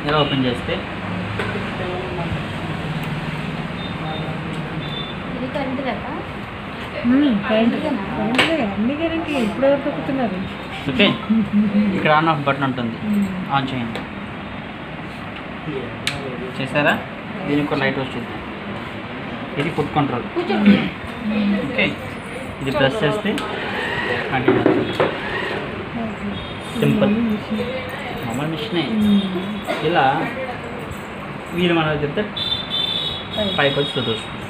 ఇలా ఓపెన్ చేస్తే ఇది కరెంట్ దాకా అన్ని గ్యారెంటీ ఇప్పుడు ఎవరు తొక్కుతున్నారు. ఓకే, ఇక్కడ ఆన్ ఆఫ్ బటన్ ఉంటుంది, ఆన్ చేయండి. చేశారా? దీనికి ఒక లైట్ వచ్చింది. ఇది ఫుడ్ కంట్రోల్. ఓకే, ఇది ప్రెస్ చేస్తే కంటిన్యూ అవుతుంది. సింపుల్ మామూలు మిషనే. ఇలా వీలు మన చెప్తే పైకి వచ్చి చూస్తుంది.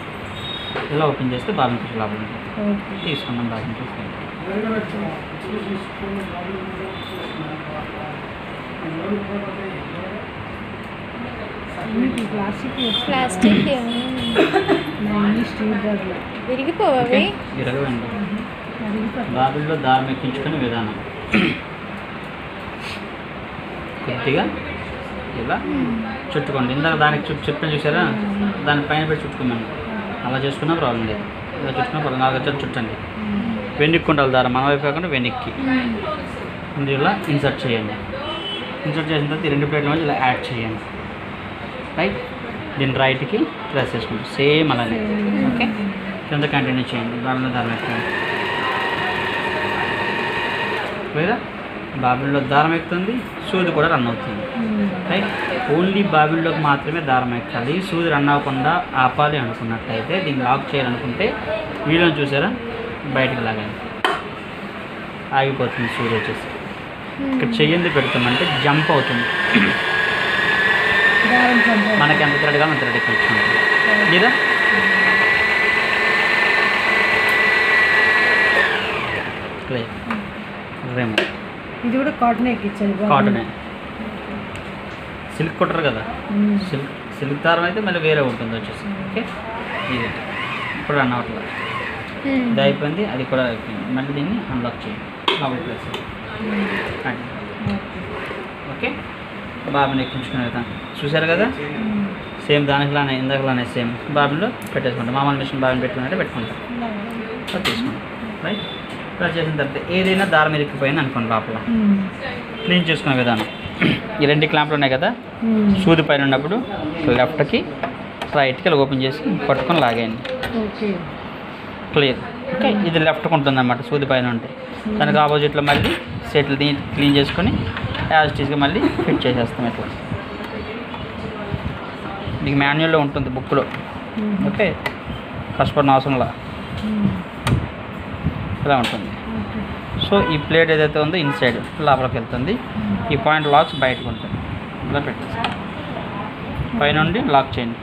ఇలా ఓపెన్ చేస్తే బాగా ఫిష్ లోపల ఉంటుంది. తీసుకున్నాం బాగా తీసుకుంటాం. ప్లాస్టిక్ విరిగిపోవాలి. విరగవండి. బాబుల్లో దారం ఎక్కించుకునే విధానం కొద్దిగా ఇలా చుట్టుకోండి. ఇందాక దానికి చుట్టూ చూసారా, దాని పైన పెట్టి చుట్టుకున్నాను. అలా చేసుకున్నా ప్రాబ్లం లేదు. ఇలా చుట్టుకున్నా ప్రాబ్లం. 4 గంటలు చుట్టండి. వెనక్కి ఉండాలి దారం, మన వైపు కాకుండా వెనక్కి. ఇలా ఇన్సర్ట్ చేయండి. ఇన్సర్ట్ చేసిన తర్వాత ఈ 2 ప్లేట్ల మధ్య ఇలా యాడ్ చేయండి. రైట్, దీన్ని రైట్కి ప్రెస్ చేసుకుంటాం. సేమ్ అలానే. ఓకే, కింద కంటిన్యూ చేయండి. బాబులో దారం ఎక్కుతుంది లేదా బాబుల్లో దారం ఎక్కుతుంది, సూది కూడా రన్ అవుతుంది. రైట్, ఓన్లీ బాబుల్లోకి మాత్రమే దారం ఎక్కాలి. సూది రన్ అవ్వకుండా ఆపాలి అనుకున్నట్లయితే, దీన్ని లాక్ చేయాలనుకుంటే వీడియోని చూసారా, బయటకు లాగాలి, ఆగిపోతుంది సూది వచ్చేసి. ఇక్కడ చెయ్యింది పెడతామంటే జంప్ అవుతుంది. మనకి ఎంత తిరగగా అంత రెడీ కూర్చుంటుంది లేదా. రేమో ఇది కూడా కాటన్ ఎక్కించాలి. కాటనే, సిల్క్ కుట్టరు కదా. సిల్క్ దారం అయితే మళ్ళీ వేరే ఉంటుంది వచ్చేసి. ఓకే, ఇది ఇప్పుడు రన్ అవ్వట్లేదు. ఇది అయిపోయింది, అది కూడా అయిపోయింది. మళ్ళీ దీన్ని అన్లాక్ చేయండి. లోపల ప్లేస్. ఓకే, బాబుని ఎక్కించుకునే విధానం చూసారు కదా. సేమ్ దానికిలానే ఇందాకలానే సేమ్ బాబులో పెట్టేసుకుంటాం. మామూలు మిషన్ బాబుని పెట్టుకున్నట్టే పెట్టుకుంటాం. తీసుకుంటాం. రైట్, ఇలా చేసిన తర్వాత ఏదైనా దారం ఇరిక్కిపోయింది అనుకోండి లోపల, క్లీన్ చేసుకునే విధానం. ఈ 2 క్లాంపులు ఉన్నాయి కదా, సూది పైన ఉన్నప్పుడు లెఫ్ట్కి రైట్కి ఇలా ఓపెన్ చేసి పట్టుకొని లాగేయండి. క్లియర్. ఓకే, ఇది లెఫ్ట్కి ఉంటుంది అన్నమాట సూది పైన ఉంటే. దానికి ఆపోజిట్లో మళ్ళీ సెట్లు క్లీన్ చేసుకొని యాజ్ టీస్గా మళ్ళీ ఫిట్ చేసేస్తాం. ఇట్లా మీకు మాన్యువల్లో ఉంటుంది బుక్లో. ఓకే, కష్టపడిన అవసరంలా ఇలా ఉంటుంది. సో ఈ ప్లేట్ ఏదైతే ఉందో ఇన్సైడ్ లోపలికి వెళ్తుంది. ఈ పాయింట్ లాక్స్ బయటకు ఉంటుంది. ఇలా పెట్టేస్తాం. పైనుండి లాక్ చేయండి,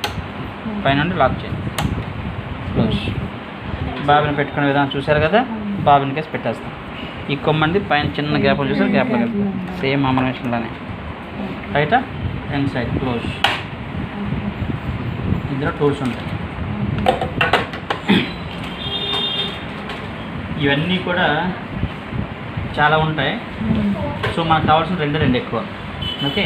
పైనుండి లాక్ చేయండి. క్లోజ్. బాబుని పెట్టుకునే విధానం చూసారు కదా, బాబుని కేసి పెట్టేస్తాం. ఈ కొమ్మంది పైన చిన్న గ్యాప్లు చూసారు, గ్యాప్లో వెళ్తాం. సేమ్ మామూలు మిషన్లోనే. రైటా, అండ్ సైడ్ క్లోజ్. ఇందులో టూల్స్ ఉంటాయి. ఇవన్నీ కూడా చాలా ఉంటాయి. సో మనకు కావాల్సిన 2 ఎక్కువ. ఓకే,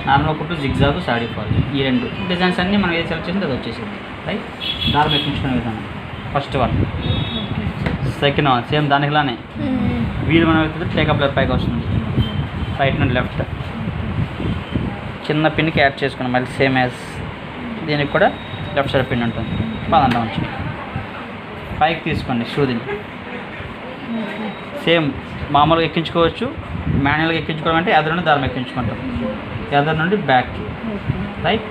నార్మల్ కుట్టు, జిగ్జాగ్, సాడీ ఫాల్, ఈ 2 డిజైన్స్ అన్నీ మనం ఏది సెలెక్ట్ చేసింది అది వచ్చేసింది. రైట్, దారం ఎక్కించుకునే విధానం first one. Second one same దానికిలానే వీలు మనం వెళ్తుంది. టేకప్ లెఫ్ట్ పైకి వస్తుంది, రైట్ నుండి లెఫ్ట్. చిన్న పిన్కి యాడ్ చేసుకున్నాం మళ్ళీ సేమ్ యాజ్ దీనికి కూడా లెఫ్ట్ సైడ్ పిన్ ఉంటుంది. పదంతా ఉంచి పైకి తీసుకోండి సూదిని. సేమ్ మామూలుగా ఎక్కించుకోవచ్చు, మాన్యువల్గా ఎక్కించుకోవడం అంటే ఎదర్ నుండి దారం ఎక్కించుకుంటాం, ఎదర్ నుండి బ్యాక్కి. రైట్,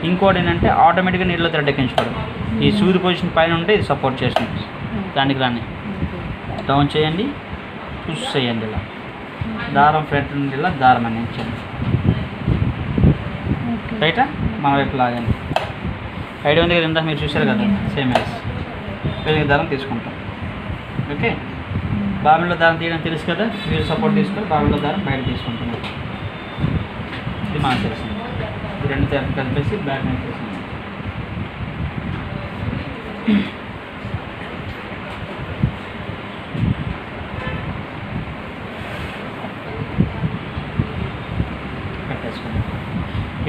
ఇంకోటి ఏంటంటే ఆటోమేటిక్గా నీళ్ళలో థ్రెడ్ ఎక్కించుకోవడం. ఈ సూది పొజిషన్ పైన ఉంటే ఇది సపోర్ట్ చేస్తుంది. దానికి రాని డౌన్ చేయండి, పుష్ చేయండి. ఇలా దారం ఫ్రంట్ నుండి ఇలా దారం అందించండి. రైటా, మన వైపు లాగండి. ఐడియా ఉంది కదా, ఇందాక మీరు చూసారు కదా సేమ్ యాజ్. వేరే దారం తీసుకుంటాం. ఓకే, బాబుల్లో దారం తీయడం తెలుసు కదా, మీరు సపోర్ట్ తీసుకొని బాబుల్లో దారం బయట తీసుకుంటున్నాం. ఇది మనకు తెలిసింది. ఈ 2 కలిపేసి బ్యాక్ మీద తీసుకుంటాం. కట్టేసుకుంటాం.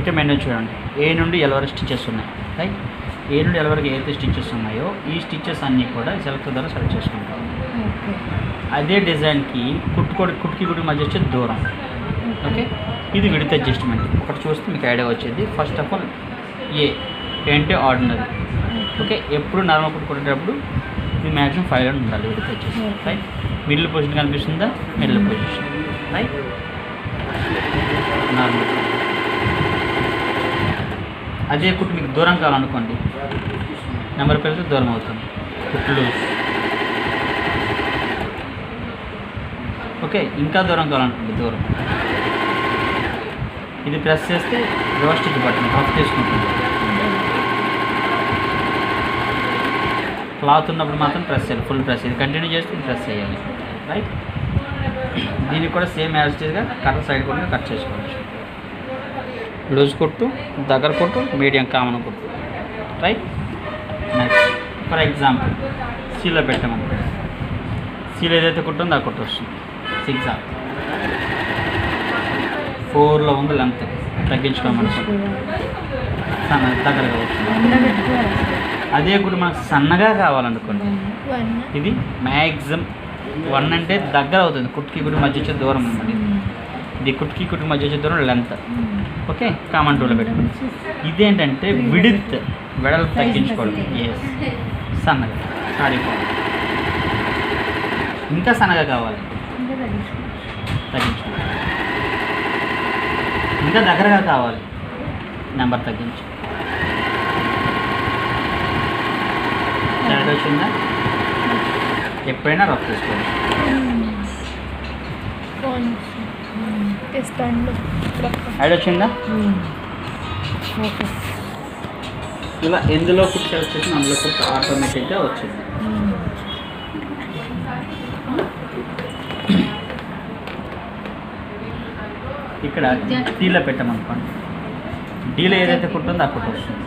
ఇక మెనూ చూడండి, ఏ నుండి ఎల్ వరకు స్టిచెస్ ఉన్నాయి. రైట్, ఏ నుండి ఎల్ వరకు ఏదైతే స్టిచెస్ ఉన్నాయో ఈ స్టిచెస్ అన్నీ కూడా సెలెక్ట్ ద్వారా సెలెక్ట్ చేసుకుంటాం. అదే డిజైన్కి కుట్టుకి మధ్య వచ్చే దూరం. ఓకే, ఇది విడ్త్ అడ్జస్ట్మెంట్. ఒకటి చూస్తే మీకు ఐడియా వచ్చేది. ఫస్ట్ ఆఫ్ ఆల్ ఏ ఏంటి ఆర్డినరీ. ఓకే, ఎప్పుడు నార్మల్ కుట్టు కుట్టేటప్పుడు ఇది మ్యాక్సిమం 5 ఉండాలి width adjustment. Right, middle position కనిపిస్తుందా? Middle position. Right, normal. అదే కుట్టు మీకు దూరం కావాలనుకోండి, నెంబర్ పెడితే దూరం అవుతుంది. కుట్లు లూజ్. ఓకే, ఇంకా దూరం కావాలనుకోండి, దూరం. ఇది ప్రెస్ చేస్తే రివర్స్ స్టిచ్ బటన్ రఫ్ చేసుకుంటుంది. క్లాత్ ఉన్నప్పుడు మాత్రం ప్రెస్ చేయాలి, ఫుల్ ప్రెస్. ఇది కంటిన్యూ చేస్తే ఇది ప్రెస్ చేయాలి. రైట్, దీనికి కూడా సేమ్ యాజ్గా కట్ సైడ్ కూడా కట్ చేసుకోవచ్చు. లూజ్ కుట్టు, దగ్గర కుట్టు, మీడియం కామన్ కుట్టు. రైట్, నెక్స్ట్ ఫర్ ఎగ్జాంపుల్ సీలో పెట్టామనుకో, సీలో ఏదైతే కుట్టుందో ఆ కుట్టు వస్తుంది. 6 4లో ఉంది లెంత్, తగ్గించుకోమనుకోండి, దగ్గరగా వస్తుంది. అదే కుట్టు మనకు సన్నగా కావాలనుకోండి, ఇది మ్యాక్సిమం 1 అంటే దగ్గర అవుతుంది. కుట్టుకి కుట్టు మధ్య వచ్చే దూరం అన్నమాట. ఇది కుట్టుకి కుట్టు మధ్య వచ్చే దూరం లెంత్. ఓకే, కామన్ టూలో పెట్టుకోండి. ఇదేంటంటే విడ్త్, వెడల్పు తగ్గించుకోవడం. ఎస్, సన్నగా సాడిపోవాలి. ఇంకా సన్నగా కావాలి, తగ్గించుకోవాలి. ఇంకా దగ్గరగా కావాలి, నెంబర్ తగ్గించు. తేడా వచ్చిందా? ఎప్పుడైనా రఫ్ చేసుకోవాలి. ఐడియా వచ్చిందా? ఇలా ఎందులో కుట్ సెలెక్ట్ చేసి అందులో కుట్ ఆటోమేటిక్గా వచ్చింది. ఇక్కడ డీలో పెట్టామనుకోండి, డీలో ఏదైతే కుట్టుందో ఆ కుట్టు వస్తుంది.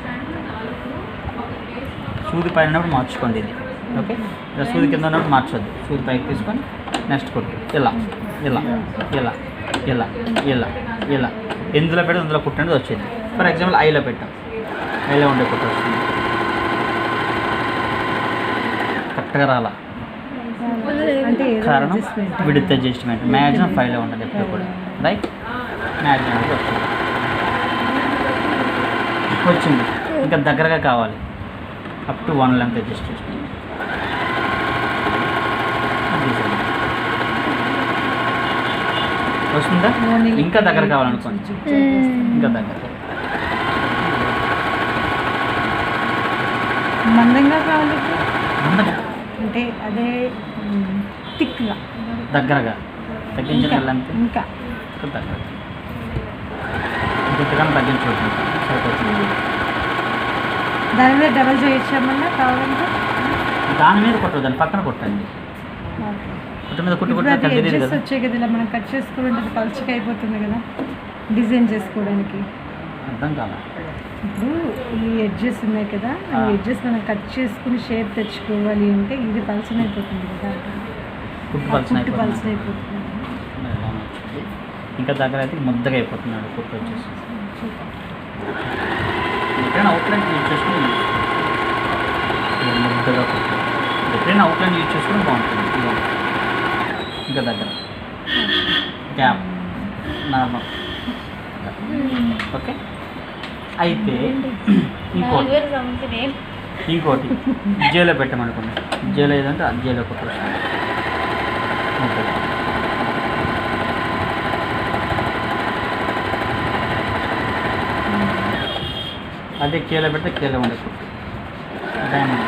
సూది పైన ఉన్నప్పుడు మార్చుకోండి ఇది. ఓకే, ఇలా సూది కింద ఉన్నప్పుడు మార్చొద్దు. సూది పైకి తీసుకొని నెక్స్ట్ కుట్టు ఇలా ఇలా ఇలా ఇలా ఇలా ఇలా ఎందులో పెట్టి అందులో కుట్టండి వచ్చింది. ఫర్ ఎగ్జాంపుల్ ఐలో పెట్టాం, ఐలో ఉండే కుట్టు వస్తుంది. కరెక్ట్గా రాలా, కారణం విడ్త్ అడ్జస్ట్మెంట్. మ్యాక్సిమం 5లో ఉండదు ఎప్పుడు కూడా. రైట్, మ్యాక్సిమం వచ్చింది. ఇంకా దగ్గరగా కావాలి, అప్ టు 1 లెంత్ అడ్జస్ట్ చేసుకోండి. వస్తుందా? ఇంకా దగ్గర కావాలనుకోండి, ఇంకా దగ్గర. మందంగా కావాలి మందగా అంటే అదే థిక్గా, దగ్గరగా తగ్గించిన లెంత్ ఇంకా దగ్గర ఇంతకన్నా తగ్గించవచ్చు. సరిపోతుంది. దాని మీద డబల్ చేయొచ్చామన్నా కావాలంటే దాని మీద కొట్టదు, దాని పక్కన కొట్టండి. కుట్ట మీద కుట్టు కుట్టు తెలియదు కదా. వచ్చాయి కదా, ఇలా మనం కట్ చేసుకోవడానికి అది పలుచగా అయిపోతుంది కదా డిజైన్ చేసుకోవడానికి. అర్థం కాదా? ఇప్పుడు ఈ ఎడ్జెస్ ఉన్నాయి కదా, ఆ ఎడ్జెస్ మనం కట్ చేసుకుని షేప్ తెచ్చుకోవాలి అంటే ఇది పల్సన అయిపోతుంది కదా, కుట్టు పల్సన అయిపోతుంది. ఇంకా దగ్గర అయితే ముద్దగా అయిపోతున్నాడు కుట్టు వచ్చేసి. ఎప్పుడైనా అవుట్లైన్ యూజ్ చేసుకుని ముద్దగా కుట్టు, ఎప్పుడైనా అవుట్లైన్ యూజ్ చేసుకుని బాగుంటుంది. ఇంకా దగ్గర గ్యాప్ నార్మల్. ఓకే, అయితే ఇంకోటి జేలో పెట్టమనుకోండి. జేలో ఏదంటే అది జేలో కుట్టు. అదే కేలో పెడితే కేలో ఉండే కుట్టు. డైమండ్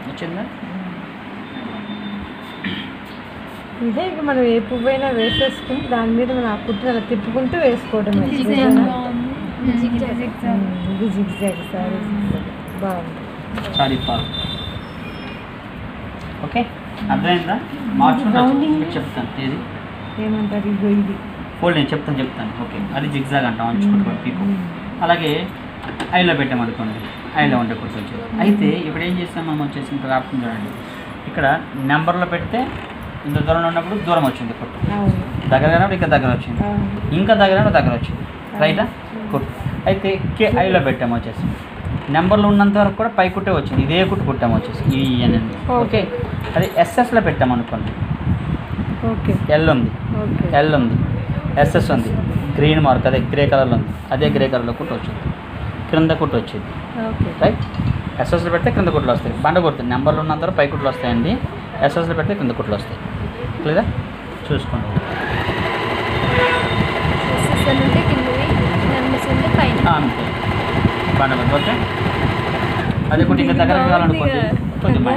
వచ్చిందా? ఇదే ఇక మనం ఏ పువ్వైనా వేసేసుకుని దాని మీద మనం ఆ కుట్టిన అలా తిప్పుకుంటూ వేసుకోవడం. ఇది జిగ్జాగ్ సారీ, బాగుంది. సారీ పాల్. ఓకే, అర్థమైందా? మార్చుకుంటే చెప్తాను. ఏది ఏమంటారు? ఇగో ఇది ఫోల్డ్ నేను చెప్తాను. ఓకే, అది జిగ్జాగ్ అంటాం, అంచుకుంటూ పీకు. అలాగే ఐలో పెట్టామనుకోండి, ఐలో ఉండే కుర్చీ వచ్చేది. అయితే ఇప్పుడు ఏం చేస్తాం మనం వచ్చేసి ఇంకా రాకుండా చూడండి. ఇక్కడ నెంబర్లో పెడితే ఇంత దూరంలో ఉన్నప్పుడు దూరం వచ్చింది కుట్టు, దగ్గర ఉన్నప్పుడు ఇంకా దగ్గర వచ్చింది, ఇంకా దగ్గర వచ్చింది. రైటా? కుట్టు అయితే KIలో పెట్టాము వచ్చేసి నెంబర్లు ఉన్నంత వరకు కూడా పై కుట్టే వచ్చింది, ఇదే కుట్టు కుట్టాము వచ్చేసి ఈఎన్ అని. ఓకే, అది SSలో పెట్టామనుకోండి, ఓకే L ఉంది, ఓకే L ఉంది, SS ఉంది, గ్రీన్ మార్క్ అదే గ్రే కలర్లో ఉంది, అదే గ్రే కలర్లో కుట్టు వచ్చింది, క్రింద కుట్టు వచ్చింది. ఓకే రైట్, SSలో పెడితే క్రింద కుట్లు వస్తాయి, బండ కొడుతుంది. నెంబర్లు ఉన్నంత వరకు పై కుట్లు వస్తాయండి, SSలో పెడితే క్రింద కుట్లు వస్తాయి. క్లియరా, చూసుకోండి. ఎస్ఎస్ ఉంటే కిందవి, నెంబర్స్ ఉంటే పైన. అంతే, బండ కొడుతుంది. ఓకే, అదే కుట్టి ఇంకా దగ్గర కావాలనుకోండి కొద్దిగా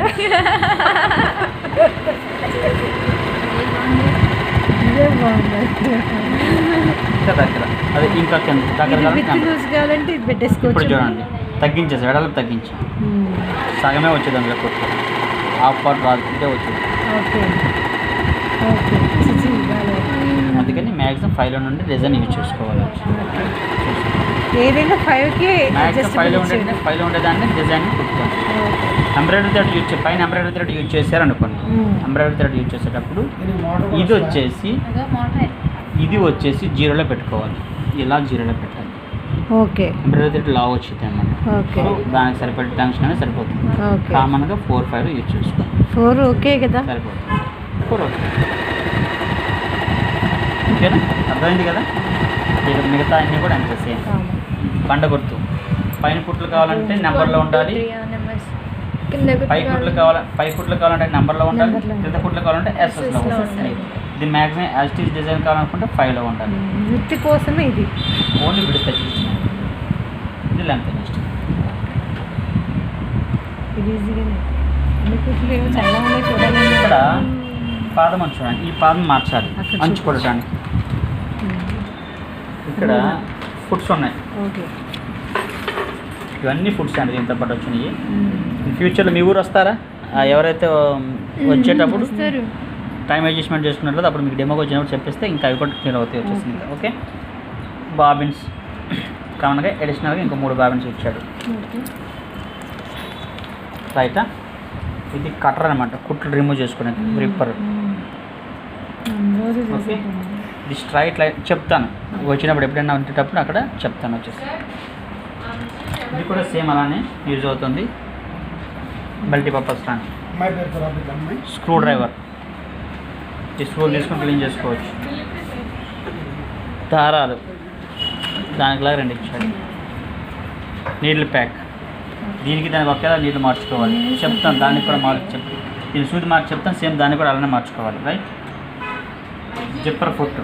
ఇదే బాగుంది. ఇంకా దగ్గర అదే ఇంకా కింద దగ్గర ఇది విత్ కావాలంటే లూజ్ కావాలంటే ఇది పెట్టేసుకోవచ్చు. ఇప్పుడు చూడండి, తగ్గించేసి వెడల్పు తగ్గించి సగమే వచ్చేది అందులో కుట్టు, హాఫ్ పార్ట్ రాదు, ఇదే వచ్చేది. ఓకే ఓకే చిచి బాగా. అందుకని మ్యాక్సిమం 5లో నుండి డిజైన్ యూజ్ చేసుకోవాలి. ఏదైనా 5కి మ్యాక్సిమం 5లో ఉండేదాన్ని డిజైన్ కుట్టుకోండి. ఎంబ్రాయిడరీ థ్రెడ్ యూజ్ పైన ఎంబ్రాయిడరీ థ్రెడ్ యూజ్ చేశారనుకోండి, ఎంబ్రాయిడరీ థ్రెడ్ యూజ్ చేసేటప్పుడు ఇది వచ్చేసి అదో మోటార్. ఇది వచ్చేసి 0లో పెట్టుకోవాలి, ఇలా 0లో పెట్టాలి. ఓకే ఎంబ్రాయిడరీ థ్రెడ్ లావ్ వచ్చింది అన్నమాట. ఓకే దానికి సరిపడే టెన్షన్ అనేది సరిపోతుంది. ఓకే కామన్గా 4-5 యూజ్ చేసుకోండి, 4 ఓకే కదా. సరిపోతుంది. 4 ఓకే, ఓకేనా, అర్థమైంది కదా. ఇక మిగతా అన్నీ కూడా అంతే సేమ్. బండ గుర్తు పైన కుట్లు కావాలంటే నెంబర్లో ఉండాలి, నెంబర్స్ కింద పై కుట్లు కావాలంటే నెంబర్లో ఉండాలి, కింద కుట్లు కావాలంటే SSలో ఉండాలి. ఇది మ్యాక్సిమం యాజ్టీజ్ డిజైన్ కావాలనుకుంటే 5లో ఉండాలి. వృత్తి కోసమే ఇది. ఓన్లీ విడి తగ్గించిన ఇది లెంత్ నెక్స్ట్. ఇది ఈజీగానే అన్ని కుట్లు ఏమో చాలా ఉన్నాయి చూడాలి. ఇక్కడ పాదం అని చూడండి, ఈ పాదం మార్చాలి అక్కడ అంచు కొట్టడానికి. ఇక్కడ ఫుట్స్ ఉన్నాయి, ఓకే ఇవన్నీ ఫుట్స్ అండి దీంతో పాటు వచ్చినాయి. ఫ్యూచర్లో మీ ఊరు వస్తారా? ఎవరైతే వచ్చేటప్పుడు వస్తారు. టైం అడ్జస్ట్మెంట్ చేసుకున్నట్లయితే అప్పుడు మీకు డెమోకి వచ్చినప్పుడు చెప్పిస్తే ఇంకా అవి కూడా క్లియర్ అవుతాయి వచ్చేసింది. ఓకే, బాబిన్స్ కామన్గా అడిషనల్గా ఇంకా 3 బాబిన్స్ ఇచ్చాడు. ఓకే రైటా, ఇది కటర్ అనమాట, కుట్లు రిమూవ్ చేసుకోవడానికి రిప్పర్. రోజు ఓకే, ఇది స్ట్రైట్ లైన్ చెప్తాను వచ్చినప్పుడు ఎప్పుడైనా ఉండేటప్పుడు అక్కడ చెప్తాను వచ్చేసి. ఇది కూడా సేమ్ అలానే యూజ్ అవుతుంది. మల్టీపర్పస్ ఫ్యాన్, స్క్రూ డ్రైవర్, ఈ స్క్రూ తీసుకొని క్లీన్ చేసుకోవచ్చు. దారాలు దానికిలాగా 2 ఇచ్చాడు. నీళ్ళు ప్యాక్, దీనికి దానికి ఒకేలా నీళ్ళు మార్చుకోవాలి చెప్తాను, దానికి కూడా చెప్తాను. దీని సూది మార్చి చెప్తాను, సేమ్ దాన్ని కూడా అలానే మార్చుకోవాలి. Right, zipper foot,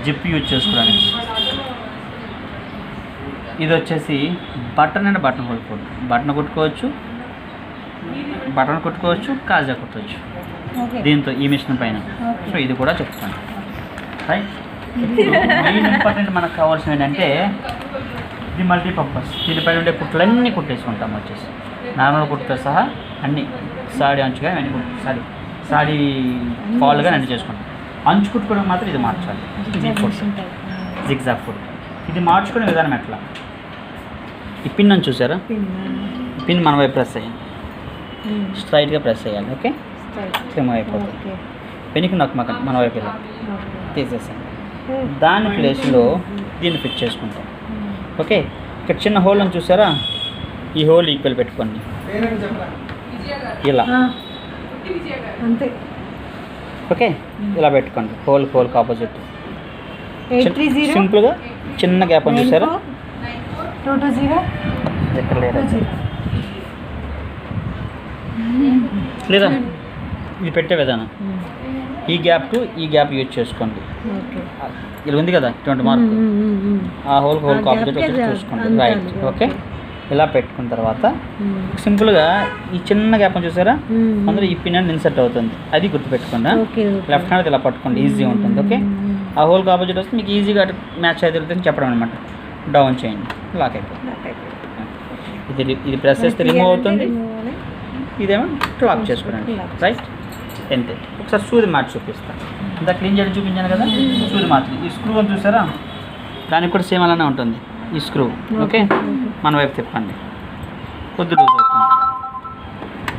zip use చేసుకోవడానికి. ఇది వచ్చేసి button and button hole foot, button కుట్టుకోవచ్చు, కాజా కుట్టవచ్చు దీంతో ఈ మిషన్ పైన. సో ఇది కూడా చెప్తాను. రైట్, మెయిన్ ఇంపార్టెంట్ మనకు కావాల్సిన ఏంటంటే ఇది మల్టీపర్పస్. దీనిపైన ఉండే కుట్లన్నీ కుట్టేసుకుంటాం వచ్చేసి, నార్మల్ కుట్టుతో సహా అన్నీ, సాడీ అంచుగా అన్నీ సాడీ ఫాల్గా అన్నీ చేసుకుంటాం. అంచు కుట్టుకోవడం మాత్రం ఇది మార్చాలి. ఇది ఫుట్, జిగ్జాగ్ ఫుట్. ఇది మార్చుకునే విధానం ఎట్లా, ఈ పిన్ అని చూసారా, పిన్ మన వైపు ప్రెస్ అయ్యింది, స్ట్రైట్గా ప్రెస్ చేయాలి. ఓకే, రిమూవ్ అయిపోతుంది. పెనికి నాకు మన వైపు ఇలా తీసేసాను. దాని ప్లేస్లో దీన్ని ఫిట్ చేసుకుంటాం. ఓకే, ఇక్కడ చిన్న హోల్ అని చూసారా, ఈ హోల్ ఈక్వల్ పెట్టుకోండి ఇలా. అంతే. ఓకే, ఇలా పెట్టుకోండి, హోల్కి ఆపోజిట్. 830 సింపుల్గా చిన్న గ్యాప్ అని చూసారా, 220 ఎక్కడ లేదా లేదా ఇది పెట్టే విధానం. ఈ గ్యాప్ టు ఈ గ్యాప్ యూజ్ చేసుకోండి. ఇలా ఉంది కదా 20 మార్క్, ఆ హోల్కి ఆపోజిట్ వచ్చి చూసుకోండి. రైట్, ఓకే, ఇలా పెట్టుకున్న తర్వాత సింపుల్గా ఈ చిన్న గ్యాప్ అని చూసారా, అందులో ఈ పిన్ అనేది ఇన్సర్ట్ అవుతుంది, అది గుర్తుపెట్టుకోండి. లెఫ్ట్ హ్యాండ్ ఇలా పట్టుకోండి, ఈజీగా ఉంటుంది. ఓకే, ఆ హోల్కి ఆపోజిట్ వస్తే మీకు ఈజీగా మ్యాచ్ అయితే చెప్పడం అనమాట. డౌన్ చేయండి, లాక్ అయిపోతుంది. ఇది ప్రెస్ చేస్తే రిమూవ్ అవుతుంది, ఇదేమో లాక్ చేసుకోండి. రైట్, అంతే. ఒకసారి సూది మార్చి చూపిస్తాను. ఇంత క్లీన్ చేయడం చూపించాను కదా, సూది మార్చి. ఈ స్క్రూ అని చూసారా, దానికి కూడా సేమ్ అలానే ఉంటుంది ఈ స్క్రూ. ఓకే, మన వైపు తిప్పండి, కొద్ది లూజ్ అవుతుంది.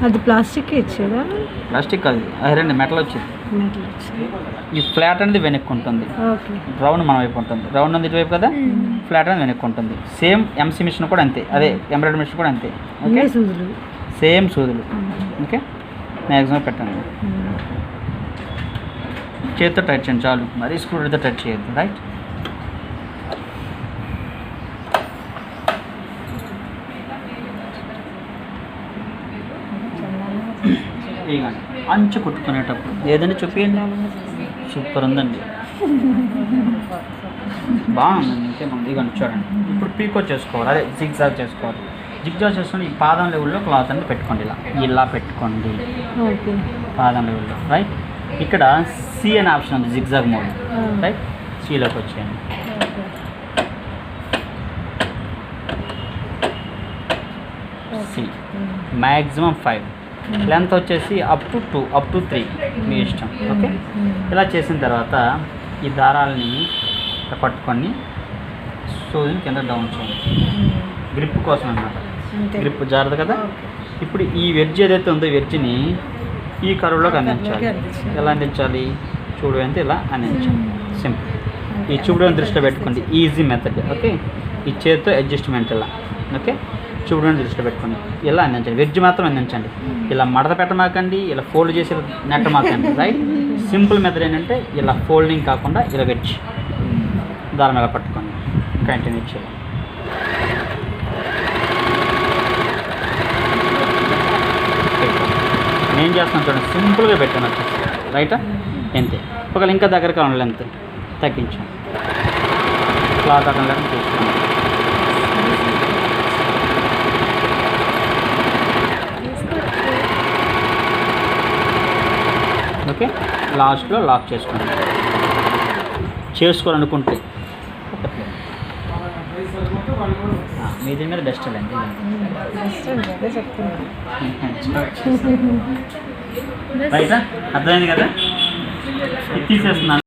అది ప్లాస్టిక్ ఇచ్చారా? ప్లాస్టిక్ కాదు, ఐరన్ మెటల్ వచ్చింది. మెటల్ వచ్చింది. ఈ ఫ్లాట్ అనేది వెనక్కి ఉంటుంది, ఓకే. రౌండ్ మన వైపు ఉంటుంది. రౌండ్ ఉంది ఇటువైపు కదా, ఫ్లాట్ అనేది వెనక్కి ఉంటుంది. సేమ్ ఎంసీ మిషన్ కూడా అంతే, అదే ఎంబ్రాయిడరీ మిషన్ కూడా అంతే. ఓకే, సూదులు సేమ్ సూదులు. ఓకే, మ్యాక్సిమం పెట్టండి. చేతితో టైట్ చేయండి చాలు, మరీ స్క్రూ డ్రైవర్తో టైట్ చేయొద్దు. రైట్, ఇదిగోండి. అంచు కుట్టుకునేటప్పుడు ఏదండి చూపించండి. సూపర్ ఉందండి, బాగుందండి. ఇంకేముంది, ఇదిగోండి చూడండి. ఇప్పుడు పీకో చేసుకోవాలి, అదే జిగ్జాగ్ చేసుకోవాలి. జిగ్జాగ్ చేసుకుని ఈ పాదం లెవెల్లో క్లాత్ అనేది పెట్టుకోండి, ఇలా పెట్టుకోండి ఓకే. పాదం లెవెల్లో. రైట్, ఇక్కడ సి అనే ఆప్షన్ ఉంది, జిగ్జాగ్ మోడ్. రైట్, సిలోకి వచ్చేయండి. సి మ్యాక్సిమం 5, లెంత్ వచ్చేసి అప్ టు 2, అప్ టు 3 మీ ఇష్టం. ఓకే, ఇలా చేసిన తర్వాత ఈ దారాలని పట్టుకొని సూదిని కింద డౌన్ చేయండి, గ్రిప్ కోసం అన్నమాట. గ్రిప్ జారదు కదా. ఇప్పుడు ఈ వెడ్జ్ ఏదైతే ఉందో వెడ్జ్ని ఈ కరువులోకి అందించాలి. ఎలా అందించాలి? చూడు అంటే ఇలా అందించాలి, సింపుల్. ఈ చూడని దృష్టిలో పెట్టుకోండి, ఈజీ మెథడ్. ఓకే, ఈ చేతితో అడ్జస్ట్మెంట్ ఇలా. ఓకే, చూడని దృష్టిలో పెట్టుకోండి, ఇలా అందించండి. వెడ్జ్ మాత్రం అందించండి, ఇలా మడత పెట్టమాకండి, ఇలా ఫోల్డ్ చేసి నెట్టమాకండి. రైట్, సింపుల్ మెథడ్ ఏంటంటే ఇలా ఫోల్డింగ్ కాకుండా ఇలా వెడ్జ్ దాని మీద పట్టుకోండి, కంటిన్యూ చేయాలి. నేను చేస్తున్నాను చూడండి, సింపుల్గా పెట్టాను వచ్చేసి. రైటా, అంతే. ఒకవేళ ఇంకా దగ్గర కావాలి లెంత్ తగ్గించాను, క్లాత్ అక్కడ లేకుండా చూసుకోండి. ఓకే, లాస్ట్లో లాక్ చేసుకోండి. చేసుకోవాలనుకుంటే మీ దీని మీద డస్ట్ అండి, రైటా, అర్థమైంది కదా. ఇది తీసేస్తున్నాను.